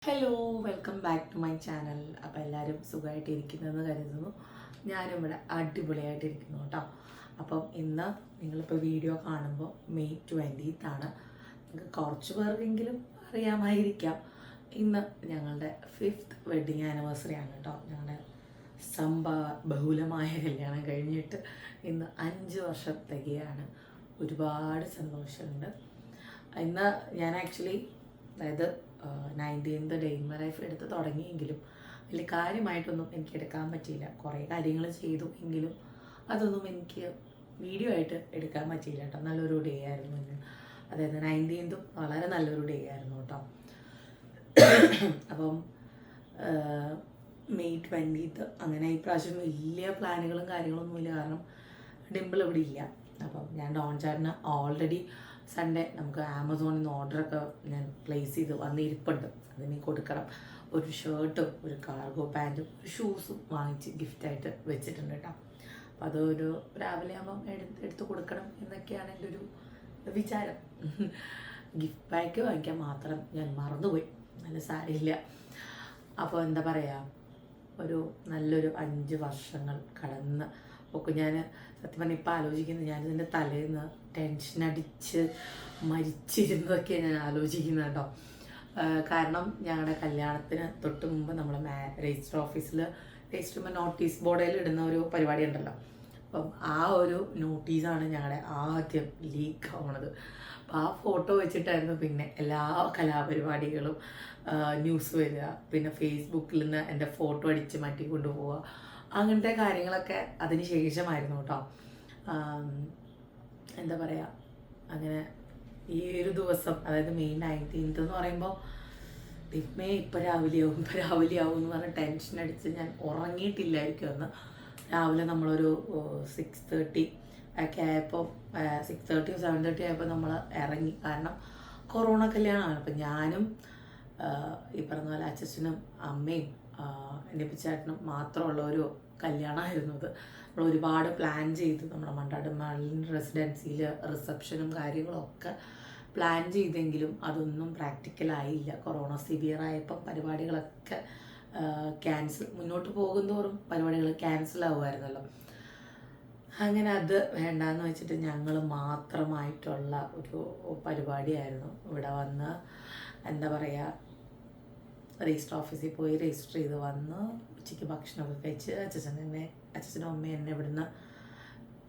Hello, welcome back to my channel. അപ്പോൾ എല്ലാവരും സുഖമായിട്ടിരിക്കുന്നതെന്ന് കരുതുന്നു. ഞാനിവിടെ അടിപൊളിയായിട്ടിരിക്കുന്നു കേട്ടോ. അപ്പം ഇന്ന് നിങ്ങളിപ്പോൾ വീഡിയോ കാണുമ്പോൾ മെയ് 20th ആണ്. നിങ്ങൾക്ക് കുറച്ച് പേർക്കെങ്കിലും അറിയാമായിരിക്കാം. ഇന്ന് ഞങ്ങളുടെ 5th വെഡ്ഡിങ് ആനിവേഴ്സറി ആണ് കേട്ടോ. ഞങ്ങളുടെ ബഹുലമായ കല്യാണം കഴിഞ്ഞിട്ട് ഇന്ന് 5 വർഷം തികയാണ്. ഒരുപാട് സന്തോഷമുണ്ട്. ഇന്ന് ഞാൻ ആക്ച്വലി അതായത് 19th day in my life എടുത്ത് തുടങ്ങിയെങ്കിലും വലിയ കാര്യമായിട്ടൊന്നും എനിക്ക് എടുക്കാൻ പറ്റിയില്ല. കുറേ കാര്യങ്ങൾ ചെയ്തു എങ്കിലും അതൊന്നും എനിക്ക് വീഡിയോ ആയിട്ട് എടുക്കാൻ പറ്റിയില്ല കേട്ടോ. നല്ലൊരു ഡേ ആയിരുന്നു ഇന്ന്. അതായത് 19th വളരെ നല്ലൊരു ഡേ ആയിരുന്നു കേട്ടോ. അപ്പം മെയ് 20th അങ്ങനെ ഈ പ്രാവശ്യം വലിയ പ്ലാനുകളും കാര്യങ്ങളൊന്നുമില്ല. കാരണം ഡിമ്പിൾ ഇവിടെ ഇല്ല. അപ്പം ഞാൻ ഡോൺ ചാറ്റിന് ഓൾറെഡി സൺഡേ നമുക്ക് ആമസോണിൽ നിന്ന് ഓർഡറൊക്കെ ഞാൻ പ്ലേസ് ചെയ്ത് വന്നിരിപ്പുണ്ട്. അതിന് കൊടുക്കണം. ഒരു ഷർട്ടും ഒരു കാർഗോ പാൻറ്റും ഒരു ഷൂസും വാങ്ങിച്ച് ഗിഫ്റ്റായിട്ട് വെച്ചിട്ടുണ്ട് കേട്ടോ. അപ്പം അതൊരു രാവിലെ ആകുമ്പം എടുത്ത് കൊടുക്കണം എന്നൊക്കെയാണ് എൻ്റെ ഒരു വിചാരം. ഗിഫ്റ്റ് പാക്ക് വാങ്ങിക്കാൻ മാത്രം ഞാൻ മറന്നുപോയി. നല്ല സാരിയില്ല. അപ്പോൾ എന്താ പറയുക, ഒരു നല്ലൊരു 5 വർഷങ്ങൾ കടന്ന് ഒക്കെ ഞാൻ സത്യം പറഞ്ഞാൽ ഇപ്പം ആലോചിക്കുന്നത്, ഞാനിതിൻ്റെ തലേന്ന് ടെൻഷൻ അടിച്ച് മരിച്ചിരുന്നതൊക്കെ ഞാൻ ആലോചിക്കുന്നത് കേട്ടോ. കാരണം ഞങ്ങളുടെ കല്യാണത്തിന് തൊട്ട് മുമ്പ് നമ്മൾ രജിസ്റ്റർ ഓഫീസിൽ രജിസ്റ്റർ നോട്ടീസ് ബോർഡിൽ ഇടുന്ന ഒരു പരിപാടി ഉണ്ടല്ലോ. അപ്പം ആ ഒരു നോട്ടീസാണ് ഞങ്ങളുടെ ആദ്യം ലീക്ക് ആവണത്. അപ്പം ആ ഫോട്ടോ വെച്ചിട്ടായിരുന്നു പിന്നെ എല്ലാ കലാപരിപാടികളും ന്യൂസ് വരിക. പിന്നെ ഫേസ്ബുക്കിൽ നിന്ന് എൻ്റെ ഫോട്ടോ അടിച്ച് മാറ്റി കൊണ്ടുപോവുക. അങ്ങനത്തെ കാര്യങ്ങളൊക്കെ അതിന് ശേഷമായിരുന്നു കേട്ടോ. എന്താ പറയുക, അങ്ങനെ ഈ ഒരു ദിവസം അതായത് മെയ് 19th എന്ന് പറയുമ്പോൾ ഇപ്പം രാവിലെയാവും എന്ന് പറഞ്ഞ് ടെൻഷൻ അടിച്ച് ഞാൻ ഉറങ്ങിയിട്ടില്ലായിരിക്കും അന്ന്. രാവിലെ നമ്മളൊരു 6:30 ഒക്കെ ആയപ്പോൾ 6:30 7:30 ആയപ്പോൾ നമ്മൾ ഇറങ്ങി. കാരണം കൊറോണ കല്യാണമാണ്. അപ്പം ഞാനും ഈ പറഞ്ഞ പോലെ അച്ഛനും അമ്മയും എൻ്റെ പിച്ചാട്ടനും മാത്രമുള്ള ഒരു കല്യാണമായിരുന്നു അത്. നമ്മൾ ഒരുപാട് പ്ലാൻ ചെയ്തു. നമ്മുടെ മണ്ടാട് മലൻ റെസിഡൻസിയിൽ റിസപ്ഷനും കാര്യങ്ങളും ഒക്കെ പ്ലാൻ ചെയ്തെങ്കിലും അതൊന്നും പ്രാക്ടിക്കലായില്ല. കൊറോണ സിവിയർ ആയപ്പം പരിപാടികളൊക്കെ മുന്നോട്ട് പോകുന്തോറും പരിപാടികൾ ക്യാൻസൽ ആവുമായിരുന്നല്ലോ. അങ്ങനെ അത് വേണ്ടാന്ന് വെച്ചിട്ട് ഞങ്ങൾ മാത്രമായിട്ടുള്ള ഒരു പരിപാടിയായിരുന്നു. ഇവിടെ വന്ന് എന്താ പറയുക, രജിസ്റ്റർ ഓഫീസിൽ പോയി രജിസ്റ്റർ ചെയ്ത് വന്ന് ഉച്ചയ്ക്ക് ഭക്ഷണമൊക്കെ കഴിച്ച് അച്ഛനും അമ്മയും എന്നെ ഇവിടുന്ന്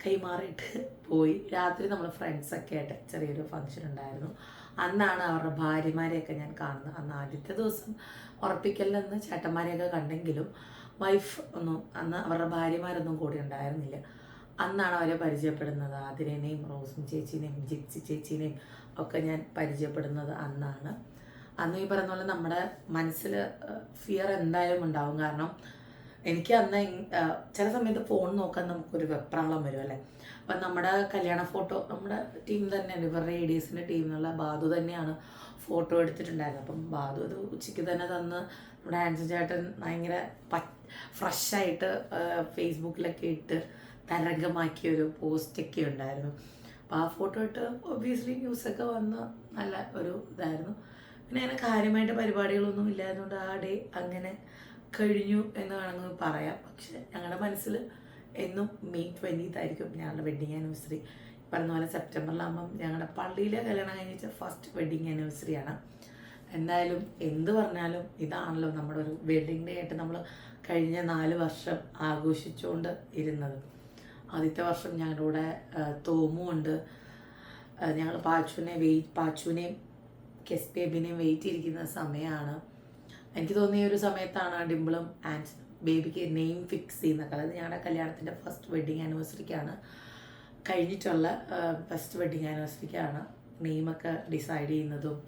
കൈമാറിയിട്ട് പോയി. രാത്രി നമ്മൾ ഫ്രണ്ട്സൊക്കെ ആയിട്ട് ചെറിയൊരു ഫംഗ്ഷൻ ഉണ്ടായിരുന്നു. അന്നാണ് അവരുടെ ഭാര്യമാരെയൊക്കെ ഞാൻ കാണുന്നത്. അന്ന് ആദ്യത്തെ ദിവസം ഉറപ്പിക്കലിന് ചേട്ടന്മാരെയൊക്കെ കണ്ടെങ്കിലും വൈഫ് ഒന്നും അന്ന് അവരുടെ ഭാര്യമാരൊന്നും കൂടി ഉണ്ടായിരുന്നില്ല. അന്നാണ് അവരെ പരിചയപ്പെടുന്നത്. ആതിരേനെയും റോസും ചേച്ചീനെയും ജിപ്സി ചേച്ചീനെയും ഒക്കെ ഞാൻ പരിചയപ്പെടുന്നത് അന്നാണ്. അന്ന് ഈ പറയുന്ന പോലെ നമ്മുടെ മനസ്സിൽ ഫിയർ എന്തായാലും ഉണ്ടാവും. കാരണം എനിക്ക് അന്ന് ചില സമയത്ത് ഫോൺ നോക്കാൻ നമുക്കൊരു വെപ്രാളം വരും അല്ലേ. അപ്പം നമ്മുടെ കല്യാണ ഫോട്ടോ നമ്മുടെ ടീം തന്നെയാണ്, ഇവരുടെ ADSൻ്റെ ടീം എന്നുള്ള ബാധു തന്നെയാണ് ഫോട്ടോ എടുത്തിട്ടുണ്ടായിരുന്നത്. അപ്പം ബാധു അത് ഉച്ചയ്ക്ക് തന്നെ തന്ന് നമ്മുടെ ആൻസി ചേട്ടൻ ഭയങ്കര ഫ്രഷായിട്ട് ഫേസ്ബുക്കിലൊക്കെ ഇട്ട് തരംഗമാക്കിയൊരു പോസ്റ്റൊക്കെ ഉണ്ടായിരുന്നു. അപ്പോൾ ആ ഫോട്ടോ ഇട്ട് ഒബ്വിയസ്ലി ന്യൂസൊക്കെ വന്ന് നല്ല ഒരു ഇതായിരുന്നു. പിന്നെ അങ്ങനെ കാര്യമായിട്ട് പരിപാടികളൊന്നും ഇല്ലായിരുന്നുകൊണ്ട് ആ ഡേ അങ്ങനെ കഴിഞ്ഞു എന്ന് വേണമെങ്കിൽ പറയാം. പക്ഷെ ഞങ്ങളുടെ മനസ്സിൽ എന്നും മെയ് 20th ആയിരിക്കും ഞങ്ങളുടെ വെഡ്ഡിങ് ആനിവേഴ്സറി. പറഞ്ഞ പോലെ സെപ്റ്റംബറിലാകുമ്പം ഞങ്ങളുടെ പള്ളിയിലെ കല്യാണം കഴിഞ്ഞിട്ട് ഫസ്റ്റ് വെഡ്ഡിങ് ആനിവേഴ്സറിയാണ്. എന്തായാലും എന്ത് പറഞ്ഞാലും ഇതാണല്ലോ നമ്മുടെ ഒരു വെഡ്ഡിങ് ഡേ ആയിട്ട് നമ്മൾ കഴിഞ്ഞ 4 വർഷം ആഘോഷിച്ചുകൊണ്ട് ഇരുന്നത്. ആദ്യത്തെ വർഷം ഞങ്ങളുടെ കൂടെ തോമുണ്ട്. ഞങ്ങൾ പാച്ചുവിനെയും കെസ് ബേബിനെയും വെയിറ്റ് ചെയ്തിരിക്കുന്ന സമയമാണ്. എനിക്ക് തോന്നിയ ഒരു സമയത്താണ് ഡിംപിളും ആൻഡ് ബേബിക്ക് നെയിം ഫിക്സ് ചെയ്യുന്നത്. അതായത് ഞങ്ങളുടെ കല്യാണത്തിൻ്റെ ഫസ്റ്റ് വെഡ്ഡിങ് ആനിവേഴ്സറിക്കാണ് കഴിഞ്ഞിട്ടുള്ള ഫസ്റ്റ് വെഡ്ഡിങ് ആനിവേഴ്സറിക്കാണ് നെയിമൊക്കെ ഡിസൈഡ് ചെയ്യുന്നതും.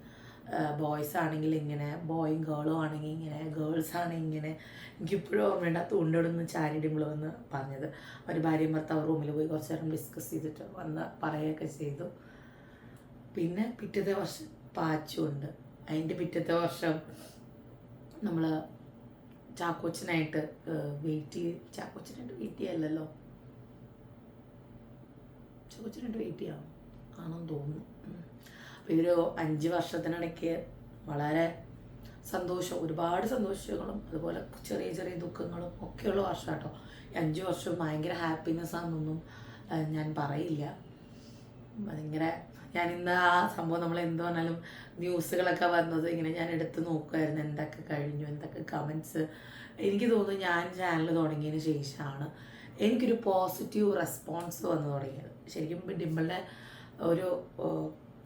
ബോയ്സ് ആണെങ്കിൽ ഇങ്ങനെ, ബോയും ഗേളും ആണെങ്കിൽ ഇങ്ങനെ, ഗേൾസ് ആണെങ്കിൽ ഇങ്ങനെ. എനിക്കിപ്പോഴും ഓർമ്മയുണ്ട് ആ തൂണ്ടോടൊന്ന് ചാരി ഡിംപിൾ വന്ന് പറഞ്ഞത്. അവർ ഭാര്യയും ഭർത്താവ് റൂമിൽ പോയി കുറച്ച് നേരം ഡിസ്കസ് ചെയ്തിട്ട് വന്ന് പറയുകയൊക്കെ ചെയ്തു. പിന്നെ പിറ്റത്തെ വർഷം പാച്ചുണ്ട്. അതിൻ്റെ പിറ്റത്തെ വർഷം നമ്മൾ ചാക്കോച്ചനായിട്ട് വെയിറ്റ് ചെയ്യല്ലല്ലോ, ചാക്കോച്ചനായിട്ട് വെയിറ്റ് ചെയ്യാം ആണെന്ന് തോന്നുന്നു. അപ്പോൾ ഇതൊരു 5 വർഷത്തിനിടയ്ക്ക് വളരെ സന്തോഷം, ഒരുപാട് സന്തോഷങ്ങളും അതുപോലെ ചെറിയ ചെറിയ ദുഃഖങ്ങളും ഒക്കെയുള്ള വർഷം കേട്ടോ. 5 വർഷവും ഭയങ്കര ഹാപ്പിനെസ് ആണെന്നൊന്നും ഞാൻ പറയില്ല. ഭയങ്കര ഞാനിന്ന് ആ സംഭവം നമ്മൾ എന്ത് പറഞ്ഞാലും ന്യൂസുകളൊക്കെ വന്നത് ഇങ്ങനെ ഞാൻ എടുത്ത് നോക്കുമായിരുന്നു, എന്തൊക്കെ കഴിഞ്ഞു, എന്തൊക്കെ കമൻസ്. എനിക്ക് തോന്നുന്നു ഞാൻ ചാനൽ തുടങ്ങിയതിന് ശേഷമാണ് എനിക്കൊരു പോസിറ്റീവ് റെസ്പോൺസ് വന്നു തുടങ്ങിയത്. ശരിക്കും ഡിംപിളിൻ്റെ ഒരു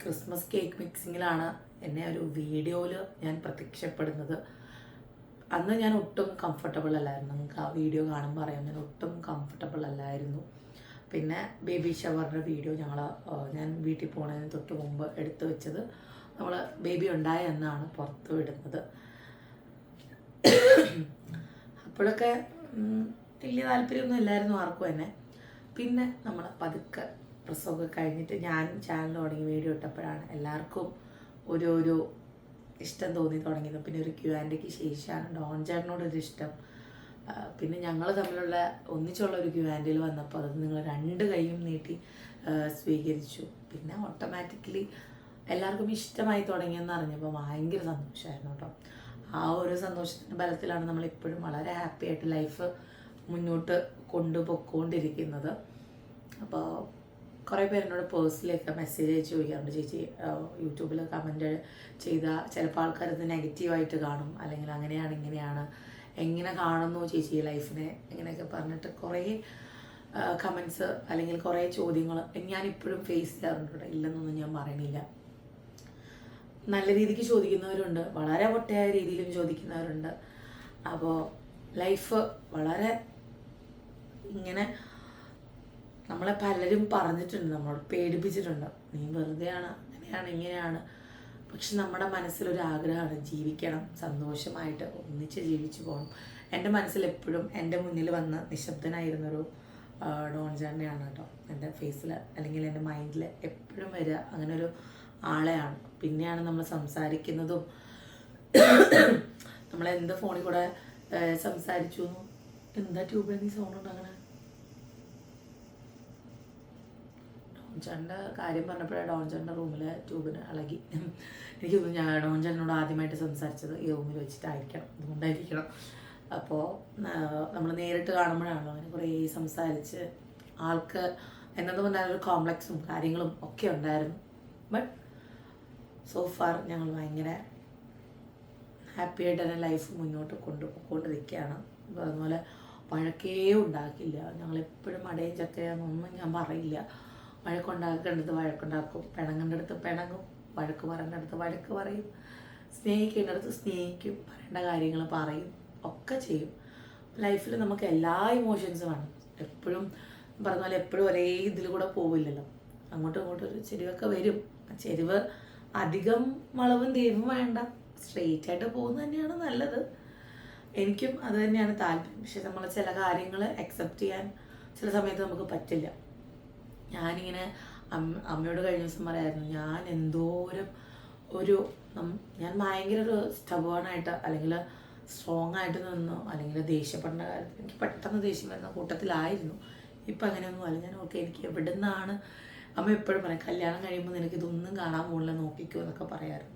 ക്രിസ്മസ് കേക്ക് മിക്സിങ്ങിലാണ് എന്നെ ഒരു വീഡിയോയിൽ ഞാൻ പ്രത്യക്ഷപ്പെടുന്നത്. അന്ന് ഞാൻ ഒട്ടും കംഫർട്ടബിൾ അല്ലായിരുന്നു. നിങ്ങൾക്ക് ആ വീഡിയോ കാണുമ്പോൾ അറിയാം, ഞാൻ ഒട്ടും കംഫർട്ടബിൾ അല്ലായിരുന്നു. പിന്നെ ബേബി ഷവറിൻ്റെ വീഡിയോ ഞാൻ വീട്ടിൽ പോകുന്നതിന് തൊട്ട് മുമ്പ് എടുത്തു വെച്ചത് നമ്മൾ ബേബി ഉണ്ടായ എന്നാണ് പുറത്ത് വിടുന്നത്. അപ്പോഴൊക്കെ വലിയ താല്പര്യമൊന്നും ഇല്ലായിരുന്നു ആർക്കും തന്നെ. പിന്നെ നമ്മൾ പതുക്കെ പ്രസവമൊക്കെ കഴിഞ്ഞിട്ട് ഞാൻ ചാനൽ തുടങ്ങി വീഡിയോ ഇട്ടപ്പോഴാണ് എല്ലാവർക്കും ഒരു ഇഷ്ടം തോന്നി തുടങ്ങിയത്. പിന്നെ ഒരു Q&Aക്ക് ശേഷമാണ് ഡോൺ ചേട്ടനോടൊരു ഇഷ്ടം. പിന്നെ ഞങ്ങൾ തമ്മിലുള്ള ഒന്നിച്ചുള്ള ഒരു Q&Aയിൽ വന്നപ്പോൾ അത് നിങ്ങൾ 2 കൈയും നീട്ടി സ്വീകരിച്ചു. പിന്നെ ഓട്ടോമാറ്റിക്കലി എല്ലാവർക്കും ഇഷ്ടമായി തുടങ്ങിയെന്ന് അറിഞ്ഞപ്പോൾ ഭയങ്കര സന്തോഷമായിരുന്നു കേട്ടോ. ആ ഒരു സന്തോഷത്തിൻ്റെ ബലത്തിലാണ് നമ്മളിപ്പോഴും വളരെ ഹാപ്പി ആയിട്ട് ലൈഫ് മുന്നോട്ട് കൊണ്ടുപോയിക്കൊണ്ടിരിക്കുന്നത്. അപ്പോൾ കുറേ പേരെന്നോട് പേഴ്സണലിയൊക്കെ മെസ്സേജ് അയച്ച് ചോദിക്കാറുണ്ട്, ചേച്ചി യൂട്യൂബിൽ കമൻറ്റ് ചെയ്താൽ ചിലപ്പോൾ ആൾക്കാരത് നെഗറ്റീവായിട്ട് കാണും, അല്ലെങ്കിൽ അങ്ങനെയാണ് ഇങ്ങനെയാണ്, എങ്ങനെ കാണുന്നു ചേച്ചി ലൈഫിനെ, ഇങ്ങനെയൊക്കെ പറഞ്ഞിട്ട് കുറേ കമൻസ് അല്ലെങ്കിൽ കുറേ ചോദ്യങ്ങൾ ഞാനിപ്പോഴും ഫേസ് ചെയ്യാറുണ്ട്. ഇല്ലെന്നൊന്നും ഞാൻ പറയണില്ല. നല്ല രീതിക്ക് ചോദിക്കുന്നവരുണ്ട്, വളരെ പൊട്ടയായ രീതിയിലും ചോദിക്കുന്നവരുണ്ട്. അപ്പോൾ ലൈഫ് വളരെ ഇങ്ങനെ നമ്മളെ പലരും പറഞ്ഞിട്ടുണ്ട്, നമ്മളോട് പേടിപ്പിച്ചിട്ടുണ്ട്, നീ വെറുതെയാണ്, അങ്ങനെയാണ് ഇങ്ങനെയാണ്. പക്ഷെ നമ്മുടെ മനസ്സിലൊരു ആഗ്രഹമാണ് ജീവിക്കണം, സന്തോഷമായിട്ട് ഒന്നിച്ച് ജീവിച്ചു പോകണം. എൻ്റെ മനസ്സിൽ എപ്പോഴും എൻ്റെ മുന്നിൽ വന്ന് നിശബ്ദനായിരുന്നൊരു ഡോൺ ചേട്ടനെയാണ് കേട്ടോ എൻ്റെ ഫേസിൽ അല്ലെങ്കിൽ എൻ്റെ മൈൻഡിൽ എപ്പോഴും വരിക. അങ്ങനെ ഒരു ആളെയാണ്. പിന്നെയാണ് നമ്മൾ സംസാരിക്കുന്നതും നമ്മളെന്ത് ഫോണിൽ കൂടെ സംസാരിച്ചു. എന്താ ട്യൂബിൽ നീ സൗണ്ട് ഉണ്ടാകണേ? ഡോൺ ചേട്ടൻ്റെ കാര്യം പറഞ്ഞപ്പോഴാണ് ഡോൺ ചേട്ടൻ്റെ റൂമിലെ ട്യൂബിന് ഇളകി. എനിക്ക് തോന്നുന്നു ഞാൻ ഡോൺ ചേട്ടനോട് ആദ്യമായിട്ട് സംസാരിച്ചത് ഈ റൂമിൽ വെച്ചിട്ടായിരിക്കണം, അതുകൊണ്ടായിരിക്കണം. അപ്പോൾ നമ്മൾ നേരിട്ട് കാണുമ്പോഴാണല്ലോ അങ്ങനെ കുറേ സംസാരിച്ച് ആൾക്ക് എന്നതുകൊണ്ടായൊരു കോംപ്ലക്സും കാര്യങ്ങളും ഒക്കെ ഉണ്ടായിരുന്നു. ബട്ട് സോ ഫാർ ഞങ്ങൾ ഭയങ്കര ഹാപ്പി ആയിട്ട് തന്നെ ലൈഫ് മുന്നോട്ട് കൊണ്ടുപോയിക്കൊണ്ടിരിക്കുകയാണ്. അതുപോലെ വഴക്കേ ഉണ്ടാക്കില്ല. ഞങ്ങളെപ്പോഴും അടയും ചക്കയാണെന്നൊന്നും ഞാൻ പറയില്ല. വഴക്കുണ്ടാക്കേണ്ടത് വഴക്കുണ്ടാക്കും, പിണങ്ങേണ്ടടുത്ത് പിണങ്ങും, വഴക്ക് പറയേണ്ടടുത്ത് വഴക്ക് പറയും, സ്നേഹിക്കേണ്ടടുത്ത് സ്നേഹിക്കും, പറയേണ്ട കാര്യങ്ങൾ പറയും, ഒക്കെ ചെയ്യും. ലൈഫിൽ നമുക്ക് എല്ലാ ഇമോഷൻസും ആണ്. എപ്പോഴും പറഞ്ഞ പോലെ എപ്പോഴും ഒരേ ഇതിൽ കൂടെ പോവില്ലല്ലോ. അങ്ങോട്ടും ഇങ്ങോട്ടും ഒരു ചെരിവൊക്കെ വരും. ആ ചെരിവ് അധികം വളവും ദൈവം വേണ്ട, സ്ട്രെയിറ്റ് ആയിട്ട് പോകുന്നത് തന്നെയാണ് നല്ലത്. എനിക്കും അത് തന്നെയാണ് താല്പര്യം. പക്ഷെ നമ്മൾ ചില കാര്യങ്ങൾ അക്സെപ്റ്റ് ചെയ്യാൻ ചില സമയത്ത് നമുക്ക് പറ്റില്ല. ഞാനിങ്ങനെ അമ്മയോട് കഴിഞ്ഞ ദിവസം പറയായിരുന്നു, ഞാൻ എന്തോരം ഞാൻ ഭയങ്കര ഒരു സ്റ്റബേണായിട്ട് അല്ലെങ്കിൽ സ്ട്രോങ് ആയിട്ട് നിന്നു, അല്ലെങ്കിൽ ദേഷ്യപ്പെടുന്ന കാര്യത്തിൽ എനിക്ക് പെട്ടെന്ന് ദേഷ്യം വരുന്ന കൂട്ടത്തിലായിരുന്നു. ഇപ്പം അങ്ങനെയൊന്നും അല്ല. ഞാൻ ഓക്കെ, എനിക്ക് എവിടെ നിന്നാണ് അമ്മ എപ്പോഴും പറയാം, കല്യാണം കഴിയുമ്പോൾ നിനക്കിതൊന്നും കാണാൻ പോകില്ല, നോക്കിക്കോ എന്നൊക്കെ പറയായിരുന്നു.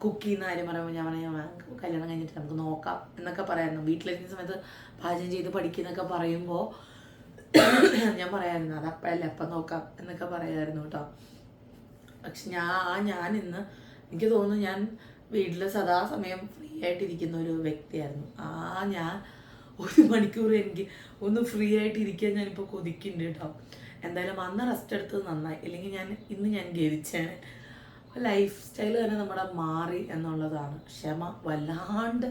കുക്ക് ചെയ്യുന്ന കാര്യം പറയുമ്പോൾ ഞാൻ പറയാം, കല്യാണം കഴിഞ്ഞിട്ട് നമുക്ക് നോക്കാം എന്നൊക്കെ പറയായിരുന്നു. വീട്ടിലിരിക്കുന്ന സമയത്ത് പാചകം ചെയ്ത് പഠിക്കുന്നൊക്കെ പറയുമ്പോൾ ഞാൻ പറയായിരുന്നു, അത് അപ്പോഴല്ല അപ്പം നോക്കാം എന്നൊക്കെ പറയായിരുന്നു കേട്ടോ. പക്ഷെ ഞാൻ ഇന്ന് എനിക്ക് തോന്നുന്നു ഞാൻ വീട്ടിൽ സദാസമയം ഫ്രീ ആയിട്ടിരിക്കുന്ന ഒരു വ്യക്തിയായിരുന്നു. ഞാൻ 1 മണിക്കൂർ എനിക്ക് ഒന്ന് ഫ്രീ ആയിട്ടിരിക്കാൻ ഞാനിപ്പോൾ കൊതിക്കുന്നുണ്ട് കേട്ടോ. എന്തായാലും അന്ന് റെസ്റ്റ് എടുത്തത് നന്നായി, ഇല്ലെങ്കിൽ ഇന്ന് ഞാൻ ഗതിച്ചേനെ. ലൈഫ് സ്റ്റൈൽ തന്നെ നമ്മുടെ മാറി എന്നുള്ളതാണ്. ക്ഷമ വല്ലാണ്ട്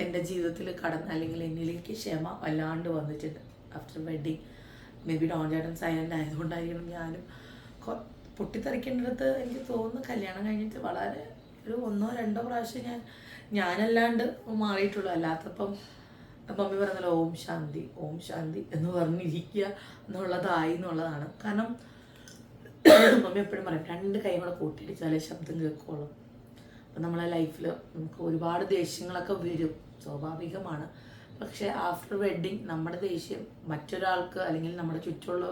എൻ്റെ ജീവിതത്തിൽ അല്ലെങ്കിൽ എന്നിലേക്ക് ക്ഷമ വല്ലാണ്ട് വന്നിട്ടുണ്ട് after wedding. Maybe Don ചേട്ടൻ സൈലൻ്റ് ആയതുകൊണ്ടായിരിക്കണം ഞാനും പൊട്ടിത്തെറിക്കേണ്ടടുത്ത് എനിക്ക് തോന്നുന്നു കല്യാണം കഴിഞ്ഞിട്ട് വളരെ ഒരു 1-2 പ്രാവശ്യം ഞാനല്ലാണ്ട് മാറിയിട്ടുള്ളൂ. അല്ലാത്തപ്പം മമ്മി പറഞ്ഞല്ലോ ഓം ശാന്തി ഓം ശാന്തി എന്ന് പറഞ്ഞിരിക്കുക എന്നുള്ളതാണ്. കാരണം മമ്മി എപ്പോഴും പറയും 2 കൈ കൂടെ കൂട്ടിയിടിച്ചാലേ ശബ്ദം കേൾക്കുള്ളൂ. അപ്പം നമ്മളെ ലൈഫിൽ നമുക്ക് ഒരുപാട് ദേഷ്യങ്ങളൊക്കെ വരും, സ്വാഭാവികമാണ്. പക്ഷേ ആഫ്റ്റർ വെഡ്ഡിങ് നമ്മുടെ ദേഷ്യം മറ്റൊരാൾക്ക് അല്ലെങ്കിൽ നമ്മുടെ ചുറ്റുമുള്ള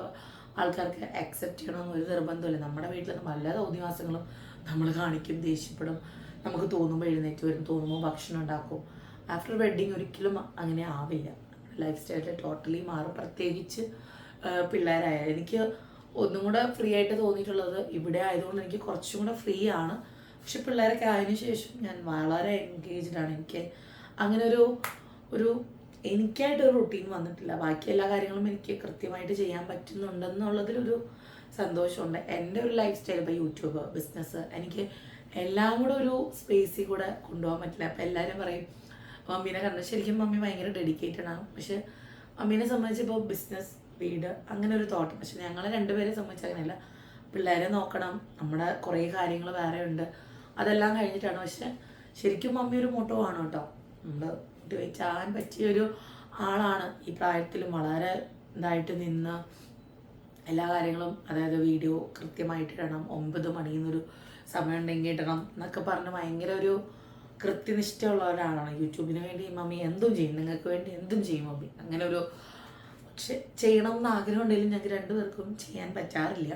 ആൾക്കാർക്ക് അക്സെപ്റ്റ് ചെയ്യണമെന്ന് ഒരു നിർബന്ധമില്ല. നമ്മുടെ വീട്ടിൽ പല തോന്നിവാസങ്ങളും നമ്മൾ കാണിക്കും, ദേഷ്യപ്പെടും, നമുക്ക് തോന്നുമ്പോൾ എഴുന്നേറ്റ് വരും, തോന്നുമ്പോൾ ഭക്ഷണം ഉണ്ടാക്കും. ആഫ്റ്റർ വെഡ്ഡിങ് ഒരിക്കലും അങ്ങനെ ആവില്ല. ലൈഫ് സ്റ്റൈലിൽ ടോട്ടലി മാറും. പ്രത്യേകിച്ച് പിള്ളേരായാലും എനിക്ക് ഒന്നും കൂടെ ഫ്രീ ആയിട്ട് തോന്നിയിട്ടുള്ളത് ഇവിടെ ആയതുകൊണ്ട് എനിക്ക് കുറച്ചും കൂടെ ഫ്രീ ആണ്. പക്ഷെ പിള്ളേരൊക്കെ ആയതിനു ശേഷം ഞാൻ വളരെ എൻഗേജ്ഡ് ആണ്. എനിക്ക് അങ്ങനെ ഒരു എനിക്കായിട്ടൊരു റൊട്ടീൻ വന്നിട്ടില്ല. ബാക്കി എല്ലാ കാര്യങ്ങളും എനിക്ക് കൃത്യമായിട്ട് ചെയ്യാൻ പറ്റുന്നുണ്ടെന്നുള്ളതിലൊരു സന്തോഷമുണ്ട്. എൻ്റെ ഒരു ലൈഫ് സ്റ്റൈൽ, ഇപ്പോൾ യൂട്യൂബ്, ബിസിനസ്, എനിക്ക് എല്ലാം കൂടെ ഒരു സ്പേസിൽ കൂടെ കൊണ്ടുപോകാൻ പറ്റില്ല. അപ്പം എല്ലാവരും പറയും മമ്മീനെ കണ്ടത്. ശരിക്കും മമ്മി ഭയങ്കര ഡെഡിക്കേറ്റഡ് ആണ്. പക്ഷെ മമ്മീനെ സംബന്ധിച്ചിപ്പോൾ ബിസിനസ്, വീട്, അങ്ങനെ ഒരു തോട്ട്. പക്ഷെ ഞങ്ങളെ രണ്ടുപേരെ സംബന്ധിച്ച് അങ്ങനെയല്ല. പിള്ളേരെ നോക്കണം, നമ്മുടെ കുറേ കാര്യങ്ങൾ വേറെ ഉണ്ട്, അതെല്ലാം കഴിഞ്ഞിട്ടാണ്. പക്ഷെ ശരിക്കും മമ്മി ഒരു മോട്ടോ ആണ് കേട്ടോ. നമ്മൾ മോട്ടിവേറ്റ് പറ്റിയൊരു ആളാണ്. ഈ പ്രായത്തിലും വളരെ ഇതായിട്ട് നിന്ന് എല്ലാ കാര്യങ്ങളും, അതായത് വീഡിയോ കൃത്യമായിട്ട് ഇടണം, 9 മണിന്നൊരു സമയം ഉണ്ടെങ്കിൽ ഇടണം എന്നൊക്കെ പറഞ്ഞ് ഭയങ്കര ഒരു കൃത്യനിഷ്ഠയുള്ള ഒരാളാണ്. യൂട്യൂബിന് വേണ്ടി മമ്മി എന്തും ചെയ്യും, നിങ്ങൾക്ക് വേണ്ടി എന്തും ചെയ്യും മമ്മി. അങ്ങനെ ഒരു പക്ഷെ ചെയ്യണം എന്ന് ആഗ്രഹം ഉണ്ടെങ്കിലും ഞങ്ങൾക്ക് രണ്ടുപേർക്കും ചെയ്യാൻ പറ്റാറില്ല.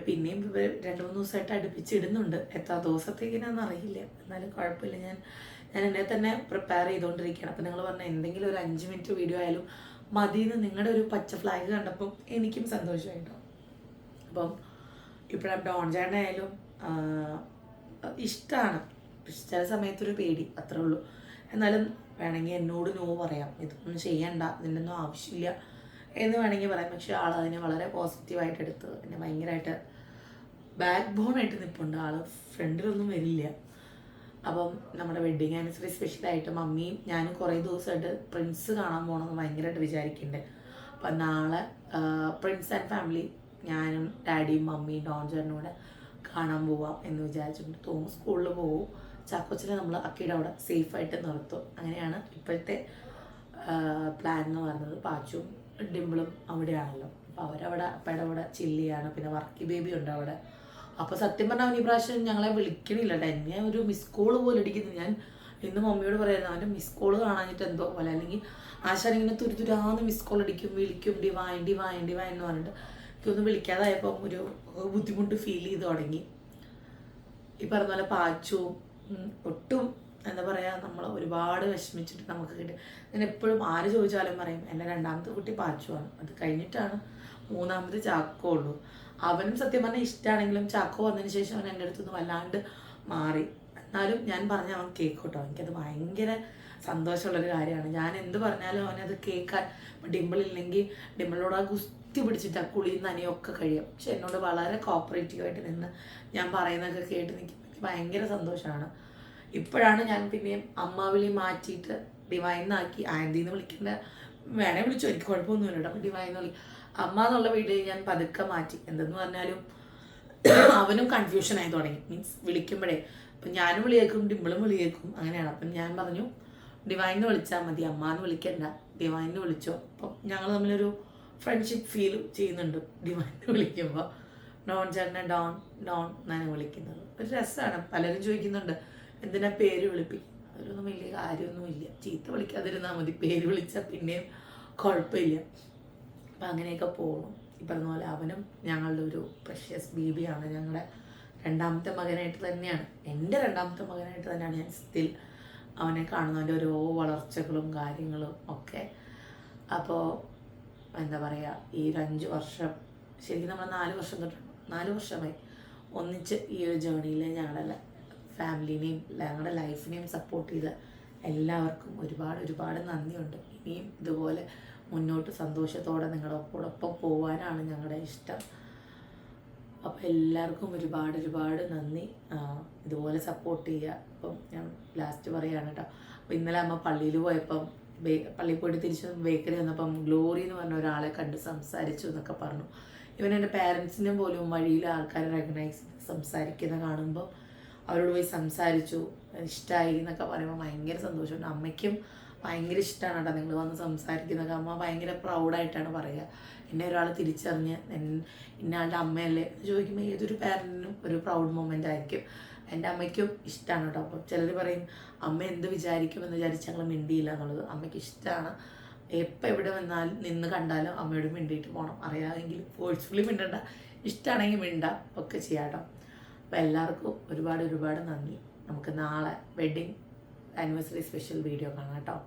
പിന്നെയും 2-3 ദിവസമായിട്ട് അടുപ്പിച്ചിടുന്നുണ്ട്. എത്ര ദിവസത്തേക്കിനാന്ന് അറിയില്ല, എന്നാലും കുഴപ്പമില്ല. ഞാൻ എന്നെ തന്നെ പ്രിപ്പയർ ചെയ്തുകൊണ്ടിരിക്കുകയാണ്. അപ്പം നിങ്ങൾ പറഞ്ഞ എന്തെങ്കിലും ഒരു 5 മിനിറ്റ് വീഡിയോ ആയാലും മതിയെന്ന് നിങ്ങളുടെ ഒരു പച്ച ഫ്ലാഗ് കണ്ടപ്പം എനിക്കും സന്തോഷമായിട്ടോ. അപ്പം ഇപ്പോഴും ഡോൺ ചേട്ടനായാലും ഇഷ്ടമാണ്. ചില സമയത്തൊരു പേടി, അത്രേ ഉള്ളൂ. എന്നാലും വേണമെങ്കിൽ എന്നോട് നോ പറയാം, ഇതൊന്നും ചെയ്യണ്ട, ഇതിൻ്റെ ഒന്നും ആവശ്യമില്ല എന്ന് വേണമെങ്കിൽ പറയാം. പക്ഷെ ആളതിനെ വളരെ പോസിറ്റീവായിട്ട് എടുത്ത് എന്നെ ഭയങ്കരമായിട്ട് ബാക്ക് ബോണായിട്ട് നിൽപ്പുണ്ട്. ആൾ ഫ്രണ്ടിലൊന്നും വരില്ല. അപ്പം നമ്മുടെ വെഡ്ഡിങ് ആനിവേഴ്സറി സ്പെഷ്യലായിട്ട് മമ്മിയും ഞാനും കുറേ ദിവസമായിട്ട് പ്രിൻസ് കാണാൻ പോകണമെന്ന് ഭയങ്കരമായിട്ട് വിചാരിക്കുന്നുണ്ട്. അപ്പം നാളെ പ്രിൻസ് ആൻഡ് ഫാമിലി ഞാനും ഡാഡിയും മമ്മിയും ഡോൺ ചേട്ടനും കൂടെ കാണാൻ പോവാം എന്ന് വിചാരിച്ചിട്ടുണ്ട്. തോന്നുന്നു സ്കൂളിൽ പോകും. ചാക്കോച്ചിനെ നമ്മൾ അക്കയുടെ അവിടെ സേഫായിട്ട് നിർത്തും. അങ്ങനെയാണ് ഇപ്പോഴത്തെ പ്ലാൻ എന്ന് പറയുന്നത്. പാച്ചും ഡിമ്പിളും അവിടെയാണല്ലോ. അപ്പോൾ അവരവിടെ അപ്പയുടെ അവിടെ ചില്ലിയാണ്. പിന്നെ വർക്കി ബേബി ഉണ്ട് അവിടെ. അപ്പോൾ സത്യം പറഞ്ഞാൽ അവൻ ഈ പ്രാവശ്യം ഞങ്ങളെ വിളിക്കണില്ല. എന്നെ ഒരു മിസ് കോൾ പോലെ അടിക്കുന്നു. ഞാൻ ഇന്ന് മമ്മിയോട് പറയായിരുന്നു, അവൻ്റെ മിസ് കോൾ കാണാനിട്ട് എന്തോ പോലെ. അല്ലെങ്കിൽ ആശാൻ ഇങ്ങനെ തുരുതുരാന്ന് മിസ് കോൾ അടിക്കും, വിളിക്കും, ഡിവൈൻ എന്ന് പറഞ്ഞിട്ട് എനിക്കൊന്നും വിളിക്കാതായപ്പം ഒരു ബുദ്ധിമുട്ട് ഫീൽ ചെയ്ത് തുടങ്ങി. ഈ പറഞ്ഞ പോലെ പാച്ചു ഒട്ടും എന്താ പറയുക, നമ്മൾ ഒരുപാട് വിഷമിച്ചിട്ട് നമുക്ക് കിട്ടി. ഞാൻ എപ്പോഴും ആര് ചോദിച്ചാലും പറയും എൻ്റെ 2ാമത്തെ കുട്ടി പാച്ചുവാണ്. അത് കഴിഞ്ഞിട്ടാണ് 3ാമത് ചാക്കോ ഉള്ളൂ. അവനും സത്യം പറഞ്ഞാൽ ഇഷ്ടമാണെങ്കിലും ചാക്കോ വന്നതിന് ശേഷം അവൻ എൻ്റെ അടുത്തുനിന്ന് വല്ലാണ്ട് മാറി. എന്നാലും ഞാൻ പറഞ്ഞ അവൻ കേൾക്കട്ടോ. എനിക്കത് ഭയങ്കര സന്തോഷമുള്ളൊരു കാര്യമാണ്. ഞാൻ എന്ത് പറഞ്ഞാലും അവനത് കേൾക്കാൻ. ഇപ്പം ഡിമ്പിളില്ലെങ്കിൽ ഡിമ്പിളിനോട് ആ ഗുസ്തി പിടിച്ചിട്ട് ആ കുളിയും നനയൊക്കെ കഴിയും. പക്ഷെ എന്നോട് വളരെ കോപ്പറേറ്റീവായിട്ട് നിന്ന് ഞാൻ പറയുന്നതൊക്കെ കേട്ട് നിൽക്കുമ്പോൾ എനിക്ക് ഭയങ്കര സന്തോഷമാണ്. ഇപ്പോഴാണ് ഞാൻ പിന്നെയും അമ്മാവിളി മാറ്റിയിട്ട് ഡിവൈനാക്കി. ആൻറ്റിന്ന് വിളിക്കേണ്ട വേണേ വിളിച്ചു, എനിക്ക് കുഴപ്പമൊന്നുമില്ല കേട്ടോ. അപ്പം ഡിവൈന്ന് വിളി അമ്മ എന്നുള്ള വീട്ടിൽ ഞാൻ പതുക്കെ മാറ്റി. എന്തെന്ന് പറഞ്ഞാലും അവനും കൺഫ്യൂഷനായി തുടങ്ങി. മീൻസ് വിളിക്കുമ്പോഴേ അപ്പം ഞാനും വിളിയേക്കും ഡിമ്പിളും വിളിയേക്കും, അങ്ങനെയാണ്. അപ്പം ഞാൻ പറഞ്ഞു ഡിവൈന്ന് വിളിച്ചാൽ മതി, അമ്മാന്ന് വിളിക്കണ്ട, ഡിവൈന്ന് വിളിച്ചോ. അപ്പം ഞങ്ങൾ തമ്മിലൊരു ഫ്രണ്ട്ഷിപ്പ് ഫീൽ ചെയ്യുന്നുണ്ട്. ഡിവൈന്ന് വിളിക്കുമ്പോൾ ഡോൺ ചേട്ടനെ ഡോൺ എന്നാണ് വിളിക്കുന്നത്. ഒരു രസമാണ്. പലരും ചോദിക്കുന്നുണ്ട് എന്തിനാ പേര് വിളിപ്പിക്കും. അതിലൊന്നും വലിയ കാര്യമൊന്നുമില്ല. ചീത്ത വിളിക്കാതിരുന്നാൽ മതി, പേര് വിളിച്ചാൽ പിന്നെയും കുഴപ്പമില്ല. അപ്പം അങ്ങനെയൊക്കെ പോകണം. ഈ പറഞ്ഞ പോലെ അവനും ഞങ്ങളുടെ ഒരു പ്രഷ്യസ് ബേബിയാണ്. ഞങ്ങളുടെ 2ാമത്തെ മകനായിട്ട് തന്നെയാണ്, എൻ്റെ 2ാമത്തെ മകനായിട്ട് തന്നെയാണ് ഞാൻ സ്റ്റിൽ അവനെ കാണുന്നതിൻ്റെ ഓരോ വളർച്ചകളും കാര്യങ്ങളും ഒക്കെ. അപ്പോൾ എന്താ പറയുക, ഈ ഒരു 5 വർഷം, ശരിക്കും നമ്മൾ 4 വർഷം തൊട്ടാണ്, 4 വർഷമായി ഒന്നിച്ച് ഈ ഒരു ജേർണിയിൽ ഞങ്ങളുടെ ഫാമിലിനെയും ഞങ്ങളുടെ ലൈഫിനെയും സപ്പോർട്ട് ചെയ്ത എല്ലാവർക്കും ഒരുപാട് നന്ദിയുണ്ട്. ഇനിയും ഇതുപോലെ മുന്നോട്ട് സന്തോഷത്തോടെ നിങ്ങളോടൊപ്പം പോകാനാണ് ഞങ്ങളുടെ ഇഷ്ടം. അപ്പോൾ എല്ലാവർക്കും ഒരുപാട് നന്ദി. ഇതുപോലെ സപ്പോർട്ട് ചെയ്യുക. അപ്പം ഞാൻ ലാസ്റ്റ് പറയുകയാണ് കേട്ടോ. അപ്പോൾ ഇന്നലെ അമ്മ പള്ളിയിൽ പോയപ്പം പള്ളിയിൽ പോയിട്ട് തിരിച്ച് ബേക്കറി വന്നപ്പം ഗ്ലോറി എന്ന് പറഞ്ഞ ഒരാളെ കണ്ട് സംസാരിച്ചു എന്നൊക്കെ പറഞ്ഞു. ഇവൻ എൻ്റെ പേരൻസിനും പോലും വഴിയിൽ ആൾക്കാരെ റെക്കഗ്നൈസ് സംസാരിക്കുന്ന കാണുമ്പോൾ അവരോട് പോയി സംസാരിച്ചു, ഇഷ്ടമായി എന്നൊക്കെ പറയുമ്പോൾ ഭയങ്കര സന്തോഷമുണ്ട്. അമ്മയ്ക്കും ഭയങ്കര ഇഷ്ടമാണ് കേട്ടോ നിങ്ങൾ വന്ന് സംസാരിക്കുന്നതൊക്കെ. അമ്മ ഭയങ്കര പ്രൗഡായിട്ടാണ് പറയുക. എന്നെ ഒരാൾ തിരിച്ചറിഞ്ഞ് ഇന്നയാളുടെ അമ്മയല്ലേ എന്ന് ചോദിക്കുമ്പോൾ ഏതൊരു പാരൻറ്റിനും ഒരു പ്രൗഡ് മൊമെൻ്റ് ആയിരിക്കും. എൻ്റെ അമ്മയ്ക്കും ഇഷ്ടമാണ് കേട്ടോ. അപ്പം ചിലർ പറയും അമ്മ എന്ത് വിചാരിക്കുമെന്ന് വിചാരിച്ച് ഞങ്ങൾ മിണ്ടിയില്ല എന്നുള്ളത്. അമ്മയ്ക്ക് ഇഷ്ടമാണ്. എപ്പോൾ എവിടെ വന്നാലും നിന്ന് കണ്ടാലും അമ്മയോട് മിണ്ടിയിട്ട് പോകണം. അറിയാമെങ്കിൽ ഫോഴ്സ്ഫുള്ളി മിണ്ടണ്ട, ഇഷ്ടമാണെങ്കിൽ മിണ്ടാം, ഒക്കെ ചെയ്യാം കേട്ടോ. അപ്പോൾ എല്ലാവർക്കും ഒരുപാട് നന്ദി. നമുക്ക് നാളെ വെഡ്ഡിങ് ആനിവേഴ്സറി സ്പെഷ്യൽ വീഡിയോ കാണാം കേട്ടോ.